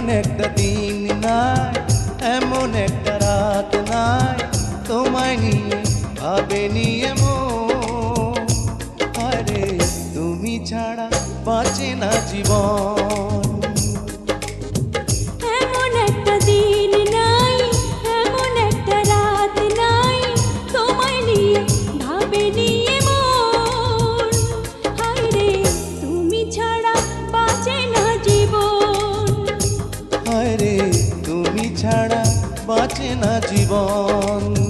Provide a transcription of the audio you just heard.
একটা দিন নাই, এমন একটা রাত নাই তোমায় নিয়ে ভাবেনি এমন। আরে তুমি ছাড়া বাঁচে না জীবন। এমন একটা দিন নাই, এমন একটা রাত নাই তোমায় নিয়ে ভাবেনি এমন। হায়রে তুমি ছাড়া বাঁচে না জীবন। আরে তুমি ছাড়া বাঁচে না জীবন।